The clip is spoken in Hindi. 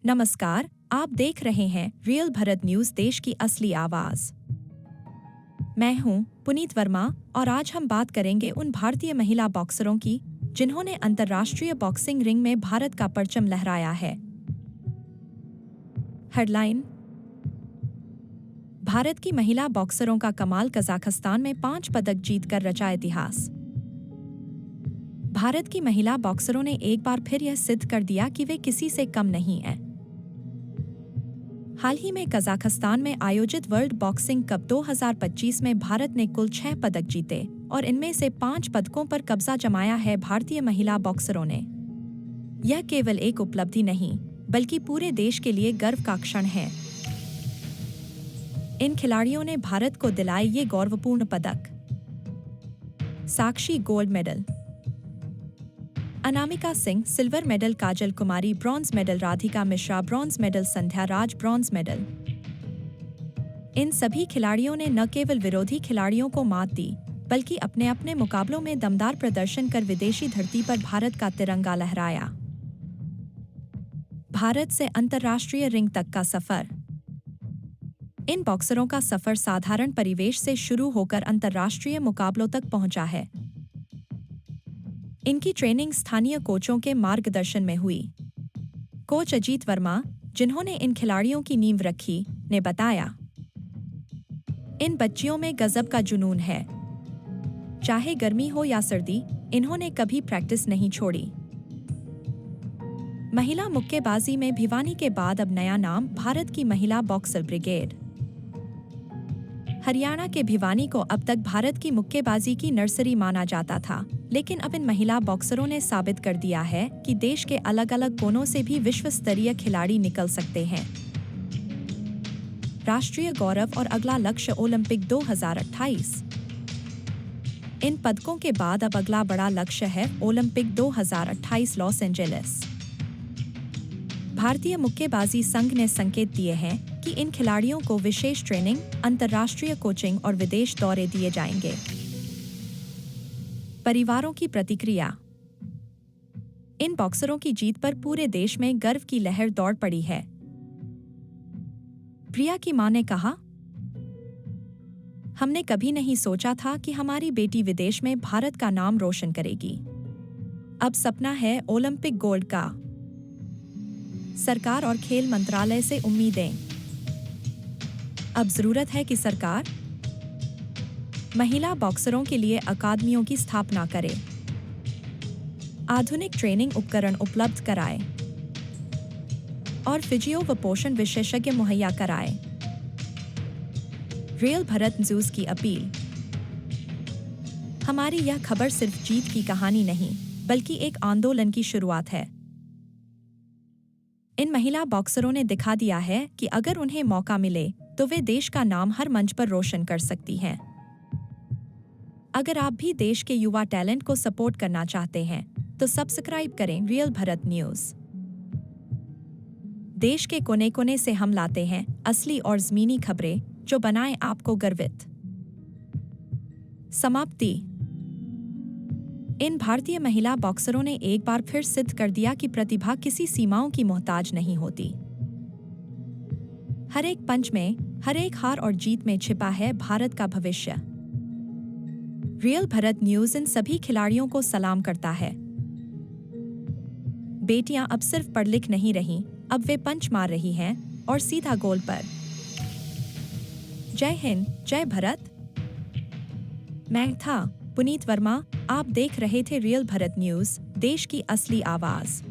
नमस्कार, आप देख रहे हैं रियल भारत न्यूज, देश की असली आवाज। मैं हूं पुनीत वर्मा और आज हम बात करेंगे उन भारतीय महिला बॉक्सरों की जिन्होंने अंतर्राष्ट्रीय बॉक्सिंग रिंग में भारत का परचम लहराया है। हेडलाइन: भारत की महिला बॉक्सरों का कमाल, कजाकिस्तान में 5 पदक जीतकर रचा इतिहास। भारत की महिला बॉक्सरों ने एक बार फिर यह सिद्ध कर दिया कि वे किसी से कम नहीं हैं। हाल ही में कजाकिस्तान में आयोजित वर्ल्ड बॉक्सिंग कप 2025 में भारत ने कुल 6 पदक जीते और इनमें से 5 पदकों पर कब्जा जमाया है भारतीय महिला बॉक्सरों ने। यह केवल एक उपलब्धि नहीं, बल्कि पूरे देश के लिए गर्व का क्षण है। इन खिलाड़ियों ने भारत को दिलाए ये गौरवपूर्ण पदक: Sakshi gold medal, Anamika Singh silver medal, Kajal Kumari bronze medal, Radhika Mishra bronze medal, Sandhya Raj bronze medal. इन सभी खिलाड़ियों ने न केवल विरोधी खिलाड़ियों को मात दी, बल्कि अपने अपने मुकाबलों में दमदार प्रदर्शन कर विदेशी धरती पर भारत का तिरंगा लहराया। भारत से अंतर्राष्ट्रीय रिंग तक का सफर। इन बॉक्सरों का सफर साधारण परिवेश से शुरू होकर अंतर्राष्ट्रीय मुकाबलों तक पहुंचा है। इनकी ट्रेनिंग स्थानीय कोचों के मार्गदर्शन में हुई। कोच अजीत वर्मा, जिन्होंने इन खिलाड़ियों की नींव रखी, ने बताया, इन बच्चियों में गजब का जुनून है। चाहे गर्मी हो या सर्दी, इन्होंने कभी प्रैक्टिस नहीं छोड़ी। महिला मुक्केबाजी में भिवानी के बाद अब नया नाम, भारत की महिला बॉक्सर ब्रिगेड। हरियाणा के भिवानी को अब तक भारत की मुक्केबाजी की नर्सरी माना जाता था, लेकिन अब इन महिला बॉक्सरों ने साबित कर दिया है कि देश के अलग अलग कोनों से भी विश्व स्तरीय खिलाड़ी निकल सकते हैं। राष्ट्रीय गौरव और अगला लक्ष्य ओलंपिक 2028। इन पदकों के बाद अब अगला बड़ा लक्ष्य है ओलंपिक 2028 लॉस एंजेलिस। भारतीय मुक्केबाजी संघ ने संकेत दिए हैं कि इन खिलाड़ियों को विशेष ट्रेनिंग, अंतर्राष्ट्रीय कोचिंग और विदेश दौरे दिए जाएंगे। परिवारों की प्रतिक्रिया। इन बॉक्सरों की जीत पर पूरे देश में गर्व की लहर दौड़ पड़ी है। प्रिया की मां ने कहा, हमने कभी नहीं सोचा था कि हमारी बेटी विदेश में भारत का नाम रोशन करेगी। अब सपना है ओलंपिक गोल्ड का। सरकार और खेल मंत्रालय से उम्मीदें। अब जरूरत है कि सरकार महिला बॉक्सरों के लिए अकादमियों की स्थापना करे, आधुनिक ट्रेनिंग उपकरण उपलब्ध कराए और फिजियो व पोषण विशेषज्ञ मुहैया कराए। रियल भारत न्यूज की अपील। हमारी यह खबर सिर्फ जीत की कहानी नहीं, बल्कि एक आंदोलन की शुरुआत है। इन महिला बॉक्सरों ने दिखा दिया है कि अगर उन्हें मौका मिले तो वे देश का नाम हर मंच पर रोशन कर सकती हैं। अगर आप भी देश के युवा टैलेंट को सपोर्ट करना चाहते हैं, तो सब्सक्राइब करें रियल भारत न्यूज। देश के कोने कोने से हम लाते हैं असली और ज़मीनी खबरें जो बनाएं आपको गर्वित। समाप्ति। इन भारतीय महिला बॉक्सरों ने एक बार फिर सिद्ध कर दिया कि प्रतिभा किसी सीमाओं की मोहताज नहीं होती। हर एक पंच में, हर एक हार और जीत में छिपा है भारत का भविष्य। रियल भारत न्यूज इन सभी खिलाड़ियों को सलाम करता है। बेटियां अब सिर्फ पढ़ लिख नहीं रहीं, अब वे पंच मार रही हैं और सीधा गोल पर। जय हिंद, जय भारत। मैं था पुनीत वर्मा, आप देख रहे थे रियल भारत न्यूज, देश की असली आवाज।